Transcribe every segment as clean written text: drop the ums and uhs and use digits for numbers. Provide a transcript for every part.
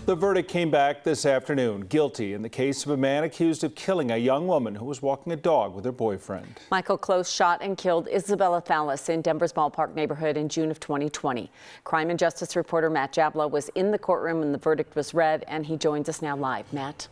The verdict came back this afternoon, guilty in the case of a man accused of killing a young woman who was walking a dog with her boyfriend. Michael Close shot and killed Isabella Thallis in Denver's Ballpark neighborhood in June of 2020. Crime and Justice reporter Matt Jabla was in the courtroom when the verdict was read, and he joins us now live. Matt.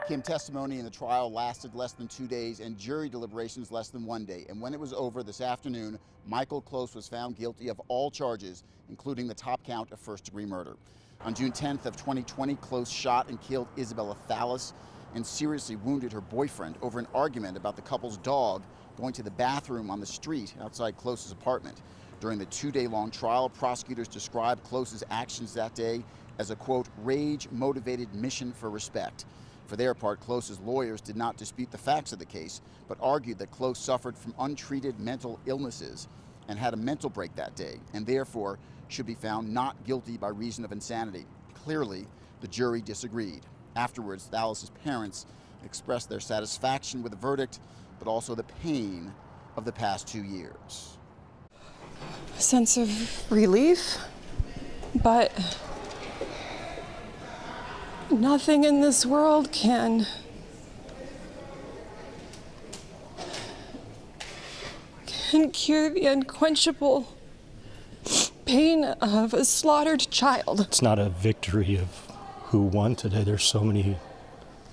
Kim, testimony in the trial lasted less than 2 days and jury deliberations less than 1 day. And when it was over this afternoon, Michael Close was found guilty of all charges, including the top count of first-degree murder. On June 10th of 2020, Close shot and killed Isabella Thallis and seriously wounded her boyfriend over an argument about the couple's dog going to the bathroom on the street outside Close's apartment. During the 2-day-long trial, prosecutors described Close's actions that day as a, quote, rage-motivated mission for respect. For their part, Close's lawyers did not dispute the facts of the case, but argued that Close suffered from untreated mental illnesses and had a mental break that day, and therefore should be found not guilty by reason of insanity. Clearly, the jury disagreed. Afterwards, Thallis' parents expressed their satisfaction with the verdict, but also the pain of the past 2 years. A sense of relief, but nothing in this world can cure the unquenchable pain of a slaughtered child. It's not a victory of who won today. There's so many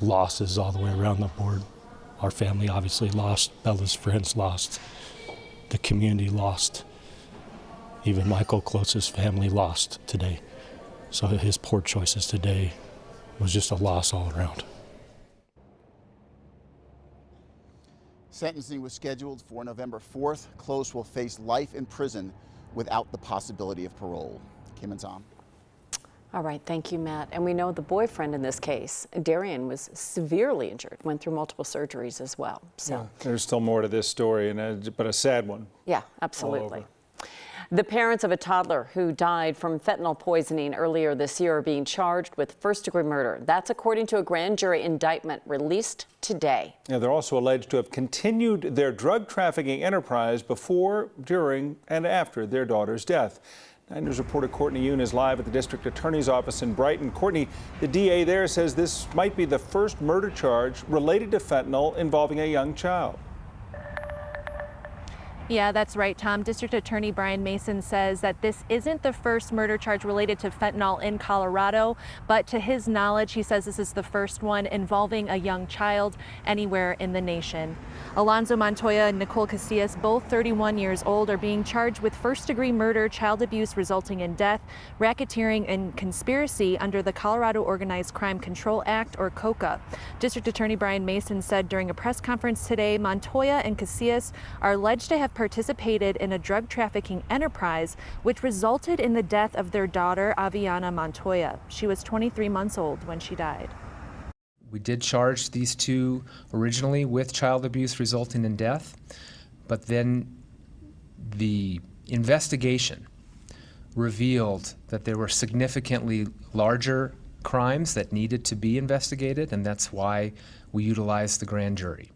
losses all the way around the board. Our family obviously lost, Bella's friends lost, the community lost, even Michael Close's family lost today. So his poor choices today was just a loss all around. Sentencing was scheduled for November 4th. Close will face life in prison without the possibility of parole. Kim and Tom. All right, thank you, Matt. And we know the boyfriend in this case, Darian, was severely injured, went through multiple surgeries as well. So yeah, there's still more to this story, but a sad one. Yeah, absolutely. The parents of a toddler who died from fentanyl poisoning earlier this year are being charged with first-degree murder. That's according to a grand jury indictment released today. Yeah, they're also alleged to have continued their drug trafficking enterprise before, during, and after their daughter's death. 9 News reporter Courtney Yoon is live at the district attorney's office in Brighton. Courtney, the DA there says this might be the first murder charge related to fentanyl involving a young child. Yeah, that's right, Tom. District Attorney Brian Mason says that this isn't the first murder charge related to fentanyl in Colorado, but to his knowledge, he says this is the first one involving a young child anywhere in the nation. Alonzo Montoya and Nicole Casillas, both 31 years old, are being charged with first-degree murder, child abuse resulting in death, racketeering, and conspiracy under the Colorado Organized Crime Control Act, or KUSA. District Attorney Brian Mason said during a press conference today, Montoya and Casillas are alleged to have participated in a drug trafficking enterprise which resulted in the death of their daughter, Aviana Montoya. She was 23 months old when she died. We did charge these two originally with child abuse resulting in death, but then the investigation revealed that there were significantly larger crimes that needed to be investigated, and that's why we utilized the grand jury.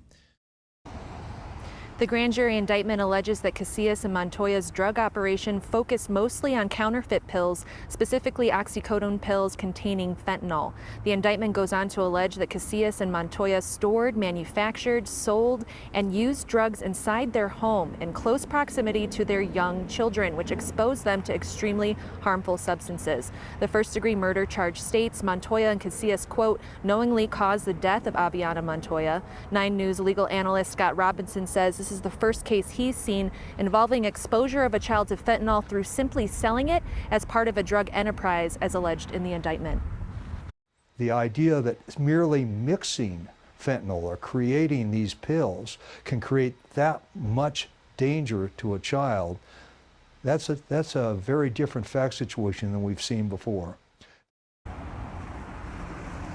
The grand jury indictment alleges that Casillas and Montoya's drug operation focused mostly on counterfeit pills, specifically oxycodone pills containing fentanyl. The indictment goes on to allege that Casillas and Montoya stored, manufactured, sold, and used drugs inside their home in close proximity to their young children, which exposed them to extremely harmful substances. The first-degree murder charge states Montoya and Casillas, quote, knowingly caused the death of Aviana Montoya. 9 News legal analyst Scott Robinson says this is the first case he's seen involving exposure of a child to fentanyl through simply selling it as part of a drug enterprise, as alleged in the indictment. The idea that merely mixing fentanyl or creating these pills can create that much danger to a child, that's a very different fact situation than we've seen before.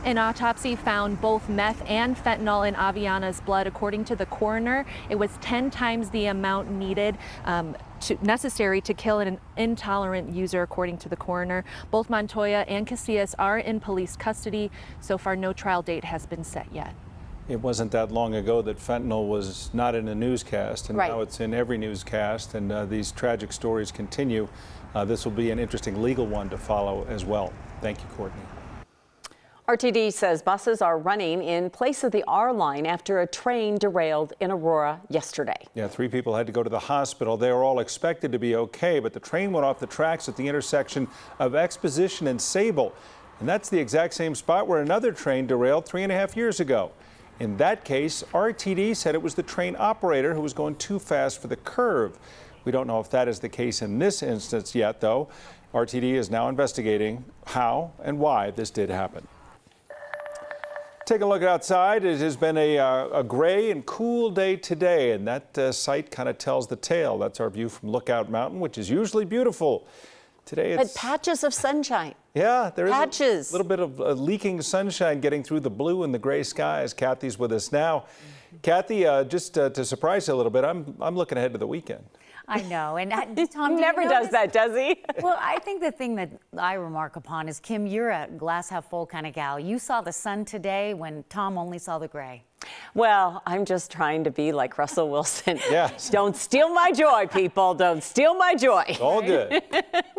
An autopsy found both meth and fentanyl in Aviana's blood. According to the coroner, it was 10 times the amount needed necessary to kill an intolerant user, according to the coroner. Both Montoya and Casillas are in police custody. So far, no trial date has been set yet. It wasn't that long ago that fentanyl was not in a newscast, and Right. now it's in every newscast, and these tragic stories continue. This will be an interesting legal one to follow as well. Thank you, Courtney. RTD says buses are running in place of the R line after a train derailed in Aurora yesterday. Yeah, 3 people had to go to the hospital. They were all expected to be okay, but the train went off the tracks at the intersection of Exposition and Sable. And that's the exact same spot where another train derailed 3.5 years ago. In that case, RTD said it was the train operator who was going too fast for the curve. We don't know if that is the case in this instance yet, though. RTD is now investigating how and why this did happen. Take a look outside. It has been a gray and cool day today, and that sight kind of tells the tale. That's our view from Lookout Mountain, which is usually beautiful. Today it's... But patches of sunshine. Yeah, there is patches. A little bit of leaking sunshine getting through the blue and the gray skies. Kathy's with us now. Kathy, just to surprise you a little bit, I'm looking ahead to the weekend. I know, and Tom He never does that, does he? Well, I think the thing that I remark upon is, Kim, you're a glass half full kind of gal. You saw the sun today when Tom only saw the gray. Well, I'm just trying to be like Russell Wilson. Yes. Don't steal my joy, people. Don't steal my joy. All good.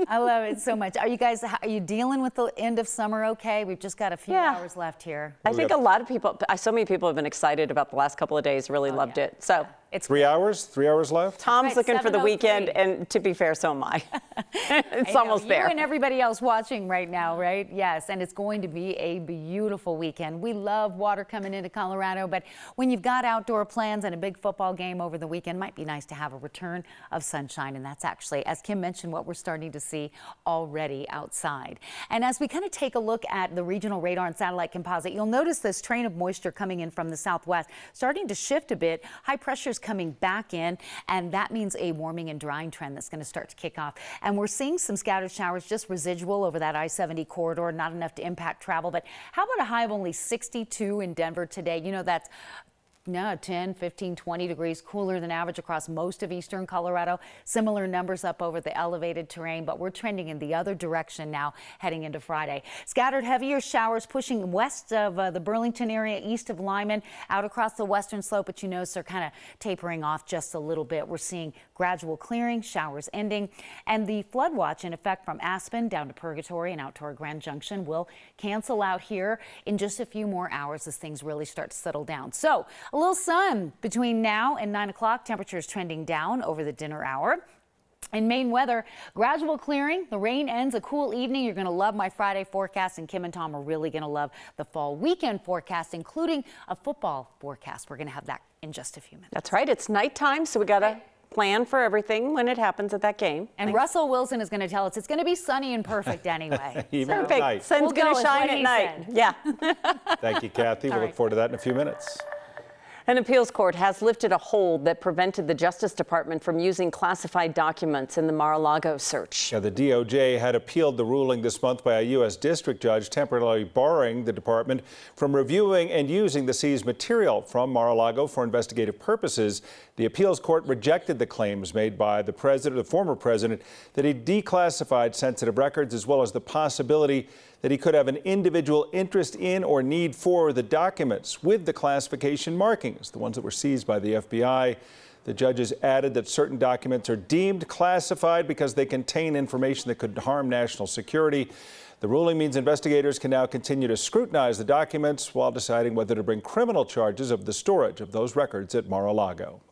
I love it so much. Are you dealing with the end of summer okay? We've just got a few hours left here. I think a lot of people, so many people have been excited about the last couple of days, really loved it. So it's 3 hours? 3 hours left? Tom's Right, looking for the 7:03. weekend, and to be fair, so am I. It's I know, almost there. You and everybody else watching right now, right? Yes, and it's going to be a beautiful weekend. We love water coming into Colorado, but when you've got outdoor plans and a big football game over the weekend, it might be nice to have a return of sunshine, and that's actually, as Kim mentioned, what we're starting to see already outside. And as we kind of take a look at the regional radar and satellite composite, you'll notice this train of moisture coming in from the southwest starting to shift a bit. High pressure is coming back in, and that means a warming and drying trend that's going to start to kick off. And we're seeing some scattered showers, just residual over that I-70 corridor, not enough to impact travel. But how about a high of only 62 in Denver today? You know, that's 10, 15, 20 degrees cooler than average across most of eastern Colorado. Similar numbers up over the elevated terrain, but we're trending in the other direction now heading into Friday. Scattered heavier showers pushing west of the Burlington area, east of Lyman, out across the western slope, but you notice they're kind of tapering off just a little bit. We're seeing gradual clearing, showers ending, and the flood watch in effect from Aspen down to Purgatory and out to our Grand Junction will cancel out here in just a few more hours as things really start to settle down. So a little sun between now and 9 o'clock. Temperatures trending down over the dinner hour. In Maine weather, gradual clearing. The rain ends, a cool evening. You're going to love my Friday forecast, and Kim and Tom are really going to love the fall weekend forecast, including a football forecast. We're going to have that in just a few minutes. That's right. It's nighttime, so we got to plan for everything when it happens at that game. And Russell Wilson is going to tell us it's going to be sunny and perfect anyway. Even at Perfect. night. Sun's We'll going go to with shine what at he night. said. Yeah. Thank you, Kathy. We'll look forward to that in a few minutes. An appeals court has lifted a hold that prevented the Justice Department from using classified documents in the Mar-a-Lago search. Yeah, the DOJ had appealed the ruling this month by a U.S. district judge temporarily barring the department from reviewing and using the seized material from Mar-a-Lago for investigative purposes. The appeals court rejected the claims made by the former president, that he declassified sensitive records, as well as the possibility that he could have an individual interest in or need for the documents with the classification markings, the ones that were seized by the FBI. The judges added that certain documents are deemed classified because they contain information that could harm national security. The ruling means investigators can now continue to scrutinize the documents while deciding whether to bring criminal charges of the storage of those records at Mar-a-Lago.